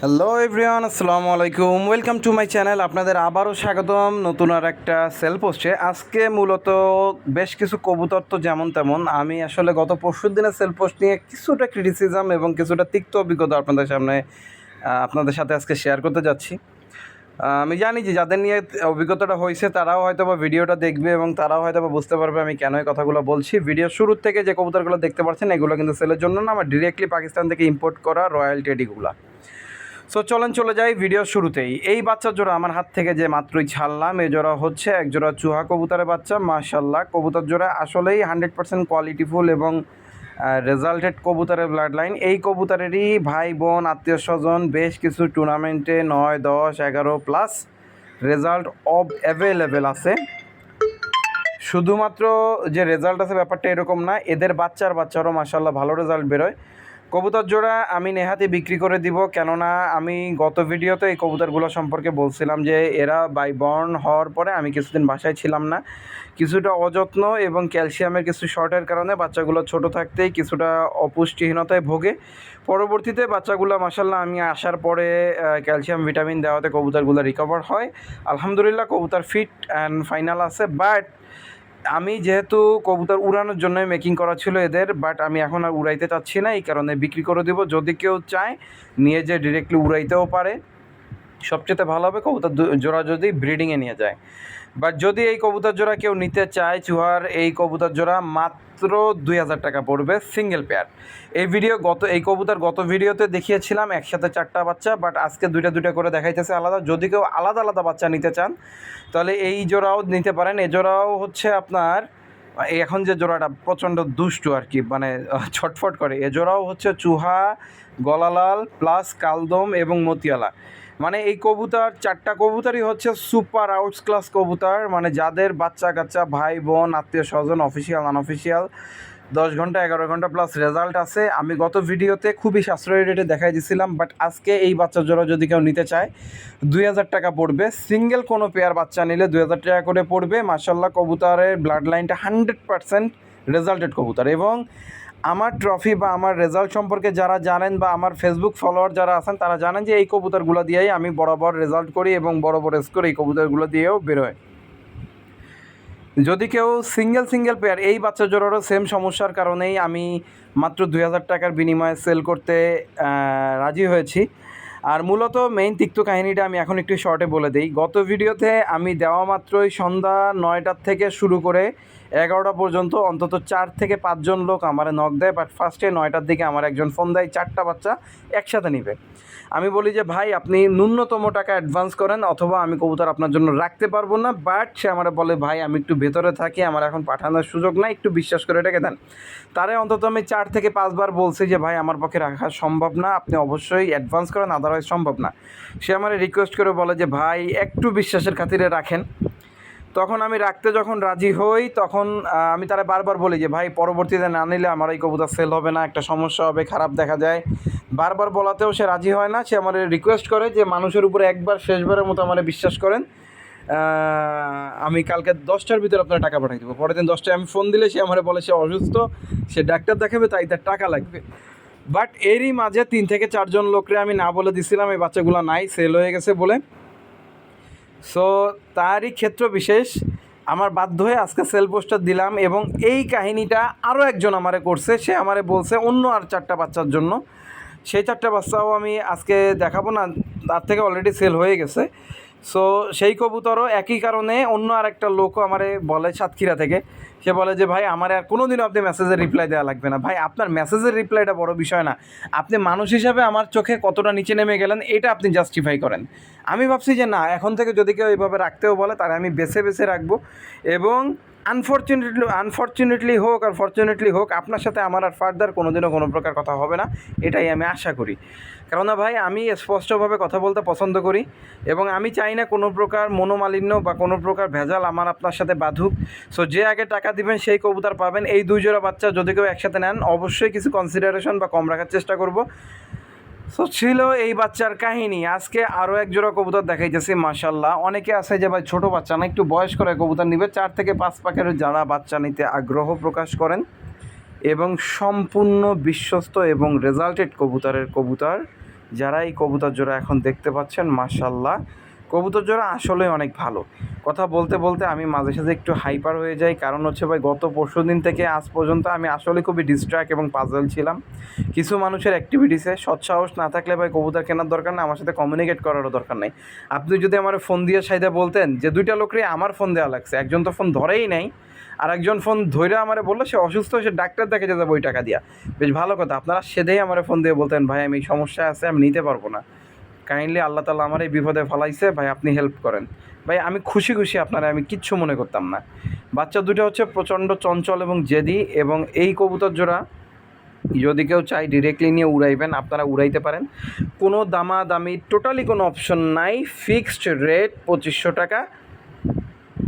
Hello everyone, আসসালামু আলাইকুম। Welcome to my channel. আপনাদের আবারও স্বাগতম নতুন আর একটা সেল পোস্টে। আজকে মূলত বেশ কিছু কবুতর তো যেমন তেমন, আমি আসলে গত পরশুর দিনের সেল পোস্ট নিয়ে কিছুটা ক্রিটিসিজম এবং কিছুটা তিক্ত অভিজ্ঞতা আপনাদের সাথে আজকে শেয়ার করতে যাচ্ছি। আমি জানি যে যাদের নিয়ে অভিজ্ঞতাটা হয়েছে তারাও হয়তো বা ভিডিওটা দেখবে এবং তারাও হয়তো বা বুঝতে পারবে আমি কেন এই কথাগুলো বলছি। ভিডিও শুরুর থেকে যে কবুতরগুলো দেখতে পাচ্ছেন এগুলো কিন্তু সেলের জন্য না, আমার ডিরেক্টলি পাকিস্তান থেকে ইম্পোর্ট করা রয়্যাল টেডিগুলো। সো চলে যাই ভিডিও শুরুতেই। এই বাচ্চা জোড়া আমার হাত থেকে যে মাত্রই ছাড়লাম, এই জোড়া হচ্ছে এক জোড়া চুহা কবুতরের বাচ্চা। মাশাল্লাহ, কবুতর জোড়া আসলেই 100% কোয়ালিটিফুল এবং রেজাল্টেড কবুতরের ব্লাড লাইন। এই কবুতরেরই ভাই বোন আত্মীয় স্বজন বেশ কিছু টুর্নামেন্টে 9, 10, 11 প্লাস রেজাল্ট অ্যাভেলেবেল আছে। শুধুমাত্র যে রেজাল্ট আছে ব্যাপারটা এরকম না, এদের বাচ্চারও মাশাল্লাহ ভালো রেজাল্ট বেরোয়। কবুতর জোড়া আমি নেহাতি বিক্রি করে দিব, কেননা আমি গত ভিডিওতে এই কবুতরগুলো সম্পর্কে বলছিলাম যে এরা বাই বর্ন হওয়ার পরে আমি কিছুদিন বাসায় ছিলাম না, কিছুটা অযত্ন এবং ক্যালসিয়ামের কিছু শর্টের কারণে বাচ্চাগুলো ছোট থাকতেই কিছুটা অপুষ্টিহীনতায় ভোগে। পরবর্তীতে বাচ্চাগুলো মাশাল্লাহ আমি আসার পরে ক্যালসিয়াম ভিটামিন দেওয়াতে কবুতরগুলো রিকভার হয়। আলহামদুলিল্লাহ কবুতর ফিট অ্যান্ড ফাইনাল আছে। বাট আমি যেহেতু কবুতর উড়ানোর জন্যই মেকিং করা ছিল এদের, বাট আমি এখন আর উড়াইতে চাচ্ছি না, এই কারণে বিক্রি করে দেবো। যদি কেউ চায় নিয়ে যে ডিরেক্টলি উড়াইতেও পারে, সবচেয়ে ভালো হবে কবুতর জোড়া যদি ব্রিডিংয়ে নিয়ে যায়। বাট যদি এই কবুতর জোড়া কেউ নিতে চায়, চুহার এই কবুতর জোড়া মাত্র 2000 টাকা পড়বে সিঙ্গেল পেয়ার। এই কবুতর গত ভিডিওতে দেখিয়েছিলাম একসাথে 4টা বাচ্চা, বাট আজকে দুইটা করে দেখাইতেছে আলাদা। যদি কেউ আলাদা আলাদা বাচ্চা নিতে চান তাহলে এই জোড়াও নিতে পারেন। এই জোড়াও হচ্ছে আপনার এখন যে জোড়াটা প্রচণ্ড দুষ্টু আর কি, মানে ছটফট করে, এ জোড়াও হচ্ছে চুহা, গলালাল প্লাস কালদম এবং মতিয়ালা। মানে এই কবুতর 4টা কবুতরই হচ্ছে সুপার আউটস ক্লাস কবুতর, মানে যাদের বাচ্চা কাচ্চা ভাই বোন আত্মীয় স্বজন অফিসিয়াল আনঅফিসিয়াল 10 ঘন্টা 11 ঘন্টা প্লাস রেজাল্ট আছে। আমি গত ভিডিওতে খুবই সাশ্রয়ী রেটে দেখাই দিয়েছিলাম, বাট আজকে এই বাচ্চা জোড়া যদি কেউ নিতে চায় 2000 টাকা পড়বে। সিঙ্গেল কোনো পেয়ার বাচ্চা নিলে 2000 টাকা করে পড়বে। মাশাল্লাহ কবুতরের ব্লাড লাইনটা 100% রেজাল্টেড কবুতর। এবং আমার ট্রফি বা আমার রেজাল্ট সম্পর্কে যারা জানেন বা আমার ফেসবুক ফলোয়ার যারা আছেন তারা জানেন যে এই কবুতরগুলো দিয়েই আমি বরাবর রেজাল্ট করি এবং বড় স্কোর এই কবুতরগুলো দিয়েও বেরোয়। যদি কেউ সিঙ্গেল পেয়ার, এই বাচ্চা জোড়ারও সেম সমস্যার কারণেই আমি মাত্র 2000 টাকার বিনিময়ে সেল করতে রাজি হয়েছি। আর মূলত মেইন তিক্ত কাহিনীটা আমি এখন একটু শর্টে বলে দিই। গত ভিডিওতে আমি দেওয়া মাত্রই সন্ধ্যা 9টার থেকে শুরু করে 11টা পর্যন্ত অন্তত 4 থেকে 5 জন লোক আমার নক দেয়। বাট ফার্স্টে 9টার দিকে আমার একজন ফোন দেয় 4টা বাচ্চা একসাথে নিবে। আমি বলি যে ভাই আপনি ন্যূনতম টাকা অ্যাডভান্স করেন অথবা আমি কবুতর আপনার জন্য রাখতে পারবো না। বাট সে আমার বলে ভাই আমি একটু ভেতরে থাকি, আমার এখন পাঠানোর সুযোগ নাই, একটু বিশ্বাস করে রেখে দেন। তারে অন্তত আমি 4 থেকে 5 বার বলছি যে ভাই আমার পক্ষে রাখা সম্ভব না, আপনি অবশ্যই অ্যাডভান্স করেন, আদারওয়াইজ সম্ভব না। সে আমার রিকোয়েস্ট করে বলে যে ভাই একটু বিশ্বাসের খাতিরে রাখেন। তখন আমি রাখতে যখন রাজি হই তখন আমি তারা বারবার বলি যে ভাই পরবর্তীতে না নিলে আমার এই কবুতর সেল হবে না, একটা সমস্যা হবে, খারাপ দেখা যায়। বারবার বলাতেও সে রাজি হয় না। সে আমার রিকোয়েস্ট করে যে মানুষের উপরে একবার শেষবারের মতো আমার বিশ্বাস করেন, আমি কালকে 10টার ভিতরে আপনার টাকা পাঠিয়ে দেবো। পরের দিন 10টায় আমি ফোন দিলে সে আমার বলে সে অসুস্থ, সে ডাক্তার দেখাবে, তাই তার টাকা লাগবে। বাট এরই মাঝে 3 থেকে 4 জন লোকরে আমি না বলে দিছিলাম এই বাচ্চাগুলো নাই, সেল হয়ে গেছে বলে। সো তারই ক্ষেত্র বিশেষ আমার বাধ্য হয়ে আজকে সেল পোস্টার দিলাম। এবং এই কাহিনীটা আরও একজন আমারে করছে, সে আমারে বলছে অন্য আর 4টা বাচ্চার জন্য। সেই 4টা বাচ্চাও আমি আজকে দেখাবো না, তার থেকে অলরেডি সেল হয়ে গেছে। সো সেই কবুতরও একই কারণে অন্য আর একটা লোকও আমারে বলে সাতক্ষীরা থেকে, সে বলে যে ভাই আমার আর কোনো দিনও আপনি মেসেজের রিপ্লাই দেওয়া লাগবে না। ভাই আপনার মেসেজের রিপ্লাইটা বড় বিষয় না, আপনি মানুষ হিসাবে আমার চোখে কতটা নিচে নেমে গেলেন এটা আপনি জাস্টিফাই করেন। আমি ভাবছি যে না, এখন থেকে যদি কেউ এইভাবে রাখতেও বলে তারা আমি বেছে রাখবো। এবং আনফর্চুনেটলি হোক আর ফর্চুনেটলি হোক আপনার সাথে আমার আর ফার্দার কোনোদিনও কোনো প্রকার কথা হবে না, এটাই আমি আশা করি। কেননা ভাই আমি স্পষ্টভাবে কথা বলতে পছন্দ করি এবং আমি চাই না কোনো প্রকার মনোমালিন্য বা কোনো প্রকার ভেজাল আমার আপনার সাথে বাধুক। সো যে আগে টাকা দিবেন সেই কবুতর পাবেন। এই 2 জোড়া বাচ্চা যদি কেউ একসাথে নেন অবশ্যই কিছু কনসিডারেশন বা কম রাখার চেষ্টা করব। সো ছিল এই বাচ্চার কাহিনী। আজকে আরও এক জোড়া কবুতর দেখাইতেছি। মাশাল্লাহ, অনেকে আছে যে ভাই ছোটো বাচ্চা না, একটু বয়স করে কবুতর নিবে। 4 থেকে 5 পাখের যারা বাচ্চা নিতে আগ্রহ প্রকাশ করেন এবং সম্পূর্ণ বিশ্বস্ত এবং রেজাল্টেড কবুতর যারা এই কবুতর জোড়া এখন দেখতে পাচ্ছেন, মাশাআল্লাহ কবুতর জোড়া আসলেই অনেক ভালো। কথা বলতে বলতে আমি মাঝে সাঝে একটু হাইপার হয়ে যাই, কারণ হচ্ছে ভাই গত পরশুদিন থেকে আজ পর্যন্ত আমি আসলে খুবই ডিস্ট্র্যাক্ট এবং পাজল ছিলাম কিছু মানুষের অ্যাক্টিভিটিসে। সৎসাহস না থাকলে ভাই কবুতর কেনার দরকার না, আমার সাথে কমিউনিকেট করারও দরকার নাই। আপনি যদি আমার ফোন দিয়ে সাইডে বলতেন যে 2টা লোকরে আমার ফোন দেওয়া লাগছে, একজন তো ফোন ধরেই নাই, আর একজন ফোন ধরে আমারে বললো সে অসুস্থ, সে ডাক্তার দেখে যেতে ওই টাকা দিয়া। বেশ ভালো কথা, আপনারা সেদেই আমার ফোন দিয়ে বলতেন ভাই আমি সমস্যা আছে, আমি নিতে পারবো না, কাইন্ডলি আল্লাহ তাআলা আমার এই বিপদে ফেলাইছে, ভাই আপনি হেল্প করেন। ভাই আমি খুশি খুশি আপনারা, আমি কিচ্ছু মনে করতাম না। বাচ্চা দুটো হচ্ছে প্রচণ্ড চঞ্চল এবং জেদি, এবং এই কবুতর জোড়া যদি কেউ চাই ডিরেক্টলি নিয়ে উড়াইবেন, আপনারা উড়াইতে পারেন। কোনো দামাদামি টোটালি কোনো অপশন নাই, ফিক্সড রেট 2500 টাকা।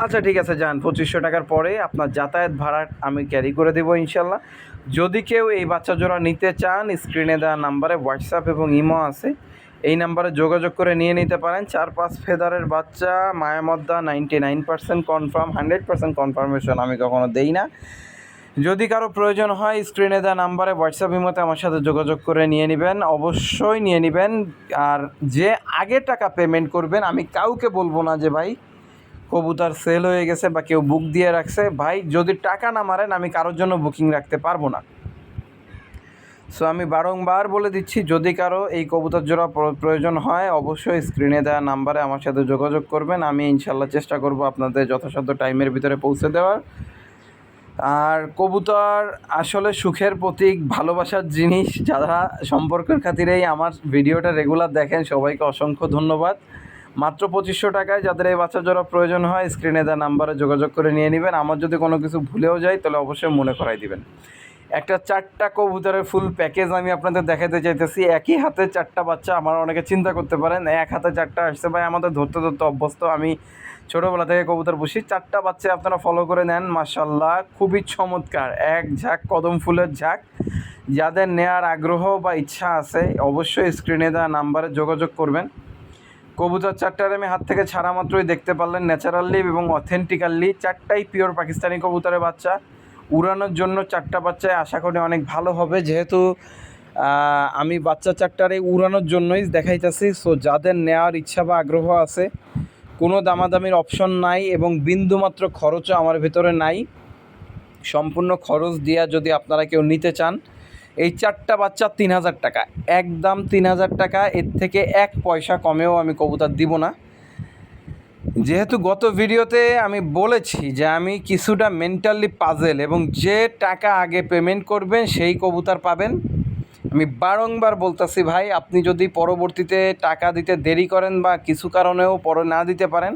আচ্ছা ঠিক আছে যান, 2500 টাকার পরে আপনার যাতায়াত ভাড়া আমি ক্যারি করে দেবো ইনশাল্লাহ। যদি কেউ এই বাচ্চা জোড়া নিতে চান, স্ক্রিনে দেওয়া নাম্বারে হোয়াটসঅ্যাপ এবং ইমো আছে, এই নাম্বারে যোগাযোগ করে নিয়ে নিতে পারেন। 4-5 ফেদারের বাচ্চা, মায়ামদ্দা 99% কনফার্ম, 100% কনফার্মেশন আমি কখনো দেই না। যদি কারো প্রয়োজন হয় স্ক্রিনে দেওয়া নাম্বারে হোয়াটসঅ্যাপ ইমোতে আমার সাথে যোগাযোগ করে নিয়ে নেবেন, অবশ্যই নিয়ে নেবেন। আর যে আগে টাকা পেমেন্ট করবেন, আমি কাউকে বলবো না যে ভাই কবুতর সেল হয়ে গেছে বা কেউ বুক দিয়ে রাখছে, ভাই যদি টাকা না মারেন আমি কারোর জন্য বুকিং রাখতে পারবো না। সো আমি বারংবার বলে দিচ্ছি, যদি কারো এই কবুতর জোড়া প্রয়োজন হয় অবশ্যই স্ক্রিনে দেওয়া নাম্বারে আমার সাথে যোগাযোগ করবেন, আমি ইনশাল্লাহ চেষ্টা করব আপনাদের যথাসাধ্য টাইমের ভিতরে পৌঁছে দেওয়ার। আর কবুতর আসলে সুখের প্রতীক, ভালোবাসার জিনিস। যারা সম্পর্কের খাতিরেই আমার ভিডিওটা রেগুলার দেখেন সবাইকে অসংখ্য ধন্যবাদ। মাত্র 2500 টাকায় যাদের এই বাচ্চা জোড়া প্রয়োজন হয় স্ক্রিনে দেওয়া নাম্বারে যোগাযোগ করে নিয়ে নেবেন। আমার যদি কোনো কিছু ভুলেও যায় তাহলে অবশ্যই মনে করাই দিবেন। একটা 4টা কবুতরের ফুল প্যাকেজ আমি আপনাদের দেখাতে চাইতেছি। একই হাতে 4টা বাচ্চা, আমার অনেকে চিন্তা করতে পারেন এক হাতে 4টা আসছে, ভাই আমাদের ধরতে ধরতে অভ্যস্ত, আমি ছোটোবেলা থেকে কবুতর পুষি। 4টা বাচ্চা আপনারা ফলো করে নেন, মাশাআল্লাহ খুবই চমৎকার, এক ঝাঁক কদম ফুলের ঝাঁক। যাদের নেয়ার আগ্রহ বা ইচ্ছা আছে অবশ্যই স্ক্রিনে দেওয়া নাম্বারে যোগাযোগ করবেন। কবুতর 4টার আমি হাত থেকে ছাড়া মাত্রই দেখতে পারলেন ন্যাচারালি এবং অথেন্টিক্যালি 4টাই পিওর পাকিস্তানি কবুতরের বাচ্চা। উড়ানোর জন্য 4টা বাচ্চায় আশা করি অনেক ভালো হবে, যেহেতু আমি বাচ্চা 4টারে উড়ানোর জন্যই দেখাইতেছি। সো যাদের নেওয়ার ইচ্ছা বা আগ্রহ আছে, কোনো দামাদামির অপশন নাই এবং বিন্দুমাত্র খরচও আমার ভিতরে নাই। সম্পূর্ণ খরচ দিয়া যদি আপনারা কেউ নিতে চান, এই 4টা বাচ্চা 3000 টাকা, একদম 3000 টাকা, এর থেকে 1 পয়সা কমেও আমি কবুতর দিব না। যেহেতু গত ভিডিওতে আমি বলেছি যে আমি কিছুটা মেন্টালি পাজেল, এবং যে টাকা আগে পেমেন্ট করবেন সেই কবুতর পাবেন। আমি বারংবার বলতেছি ভাই, আপনি যদি পরবর্তীতে টাকা দিতে দেরি করেন বা কিছু কারণেও পরে না দিতে পারেন,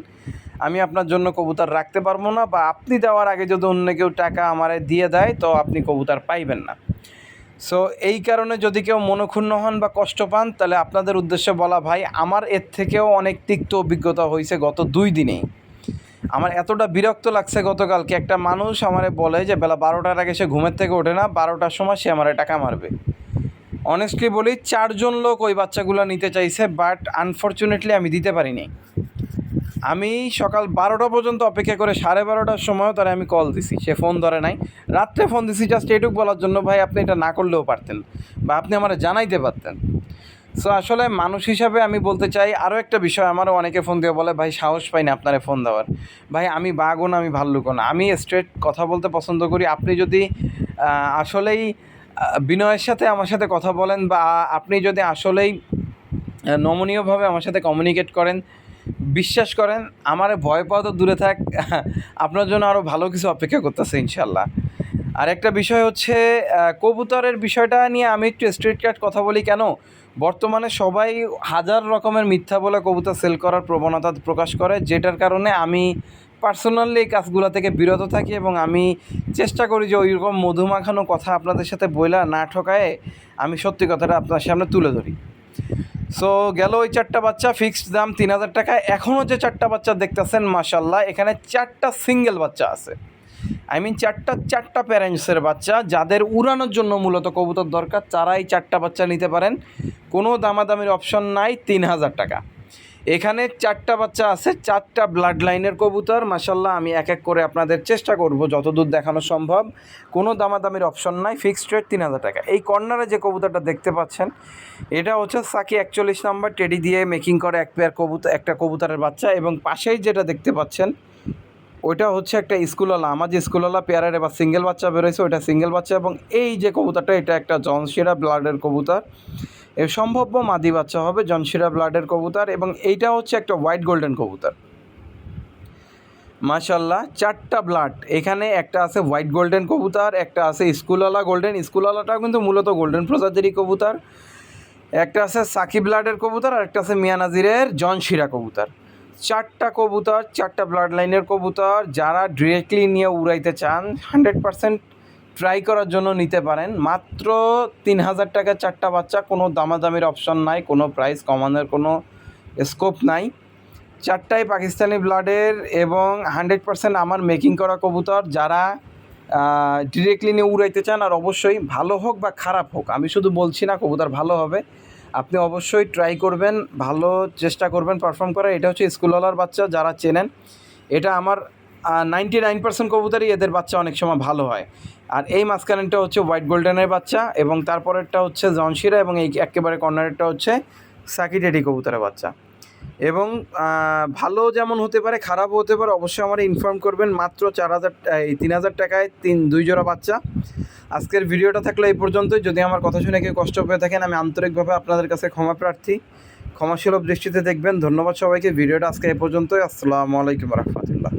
আমি আপনার জন্য কবুতর রাখতে পারবো না, বা আপনি দেওয়ার আগে যদি অন্য কেউ টাকা আমারে দিয়ে দেয় তো আপনি কবুতর পাইবেন না। সো এই কারণে যদি কেউ মনক্ষুণ্ণ হন বা কষ্ট পান, তাহলে আপনাদের উদ্দেশ্যে বলা ভাই, আমার এর থেকেও অনেক তিক্ত অভিজ্ঞতা হয়েছে গত 2 দিনেই। আমার এতটা বিরক্ত লাগছে, গতকালকে একটা মানুষ আমারে বলে যে বেলা 12টার আগে সে ঘুমের থেকে ওঠে না, 12টার সময় সে আমারে টাকা মারবে। অনেস্টলি বলি 4জন লোক ওই বাচ্চাগুলো নিতে চাইছে, বাট আনফর্চুনেটলি আমি দিতে পারিনি। আমি সকাল 12টা পর্যন্ত অপেক্ষা করে 12:30টার সময়ও তারা আমি কল দিছি, সে ফোন ধরে নাই। রাত্রে ফোন দিছি জাস্ট এটুকু বলার জন্য, ভাই আপনি এটা না করলেও পারতেন বা আপনি আমার জানাইতে পারতেন। সো আসলে মানুষ হিসাবে আমি বলতে চাই আরও একটা বিষয়, আমারও অনেকে ফোন দিয়ে বলে ভাই সাহস পাই না আপনারে ফোন দেওয়ার। ভাই আমি বাঘও না, আমি ভাল্লুকও না, আমি স্ট্রেট কথা বলতে পছন্দ করি। আপনি যদি আসলেই বিনয়ের সাথে আমার সাথে কথা বলেন, বা আপনি যদি আসলেই নমনীয়ভাবে আমার সাথে কমিউনিকেট করেন, বিশ্বাস করেন আমার ভয় পাওয়া তো দূরে থাক, আপনার জন্য আরও ভালো কিছু অপেক্ষা করতেছে ইনশাল্লাহ। আর একটা বিষয় হচ্ছে কবুতরের বিষয়টা নিয়ে আমি একটু স্ট্রেট কাট কথা বলি। কেন বর্তমানে সবাই হাজার রকমের মিথ্যা বলে কবুতর সেল করার প্রবণতা প্রকাশ করে, যেটার কারণে আমি পার্সোনালি এই কাজগুলো থেকে বিরত থাকি, এবং আমি চেষ্টা করি যে ওই রকম মধুমাখানো কথা আপনাদের সাথে বইলা না ঠকায় আমি সত্যি কথাটা আপনার সামনে তুলে ধরি। সো গেল ওই 4টা বাচ্চা, ফিক্সড দাম 3000 টাকা। এখনও যে 4টা বাচ্চা দেখতেছেন মাশাল্লাহ, এখানে 4টা সিঙ্গেল বাচ্চা আছে, আই মিন 4টা প্যারেন্টসের বাচ্চা। যাদের উড়ানোর জন্য মূলত কবুতর দরকার তারাই 4টা বাচ্চা নিতে পারেন, কোনো দামাদামির অপশন নাই, 3000 টাকা। এখানে 4টা বাচ্চা আছে, 4টা ব্লাড লাইনের কবুতর। মাশাল্লাহ, আমি এক এক করে আপনাদের চেষ্টা করব যতদূর দেখানো সম্ভব। কোনো দামাদামির অপশন নাই, ফিক্সড রেট 3000 টাকা। এই কর্নারে যে কবুতরটা দেখতে পাচ্ছেন, এটা হচ্ছে সাকি 41 নাম্বার টেডি দিয়ে মেকিং করে এক পেয়ার কবুতর, একটা কবুতরের বাচ্চা। এবং পাশেই যেটা দেখতে পাচ্ছেন ওইটা হচ্ছে একটা স্কুলওয়ালা, আমার যে স্কুলওয়ালা পেয়ারের এবার সিঙ্গেল বাচ্চা বেরোয়েছে, ওইটা সিঙ্গেল বাচ্চা। এবং এই যে কবুতরটা, এটা একটা জনশিরা ব্লাডের কবুতর, এর সম্ভাব্য মাদি বাচ্চা হবে, জনশিরা ব্লাডের কবুতর। এবং এইটা হচ্ছে একটা হোয়াইট গোল্ডেন কবুতর। মাশাল্লাহ, 4টা ব্লাড এখানে, একটা আছে হোয়াইট গোল্ডেন কবুতর, একটা আছে স্কুলওয়ালা গোল্ডেন, স্কুলওয়ালাটাও কিন্তু মূলত গোল্ডেন প্রজাতিরই কবুতর, একটা আছে সাকি ব্লাডের কবুতর, আর একটা আছে মিয়া নাজিরের জনশিরা কবুতর। 4টা কবুতর, 4টা ব্লাড লাইনের কবুতর। যারা ডিরেক্টলি নিয়ে উড়াইতে চান 100% ট্রাই করার জন্য নিতে পারেন। মাত্র 3000 টাকা 4টা বাচ্চা, কোনো দামাদামির অপশন নাই, কোনো প্রাইস কমানোর কোনো স্কোপ নাই। 4টাই পাকিস্তানি ব্লাডের এবং 100% আমার মেকিং করা কবুতর। যারা ডিরেক্টলি নিয়ে উড়াইতে চান, আর অবশ্যই ভালো হোক বা খারাপ হোক, আমি শুধু বলছি না কবুতর ভালো হবে, আপনি অবশ্যই ট্রাই করবেন, ভালো চেষ্টা করবেন পারফর্ম করার। এটা হচ্ছে স্কুলওয়ালার বাচ্চা, যারা চেনেন, এটা আমার 99% কবুতরই এদের বাচ্চা অনেক সময় ভালো হয়। আর এই মাঝখানেরটা হচ্ছে হোয়াইট গোল্ডেনের বাচ্চা, এবং তারপরেরটা হচ্ছে জনশিরা, এবং এই একেবারে কর্নারেরটা হচ্ছে সাকি টেডি কবুতরের বাচ্চা। এবং ভালো যেমন হতে পারে, খারাপও হতে পারে, অবশ্যই আমার ইনফর্ম করবেন। মাত্র 3000 টাকায় 2 জোড়া বাচ্চা। আজকের ভিডিওটা থাকলে এই পর্যন্তই। যদি আমার কথা শুনে কেউ কষ্ট পেয়ে থাকেন, আমি আন্তরিকভাবে আপনাদের কাছে ক্ষমা প্রার্থী, ক্ষমাসুলভ দৃষ্টিতে দেখবেন। ধন্যবাদ সবাইকে। ভিডিওটা আজকে এই পর্যন্তই। আসসালামু আলাইকুম রহমতুল্লাহ।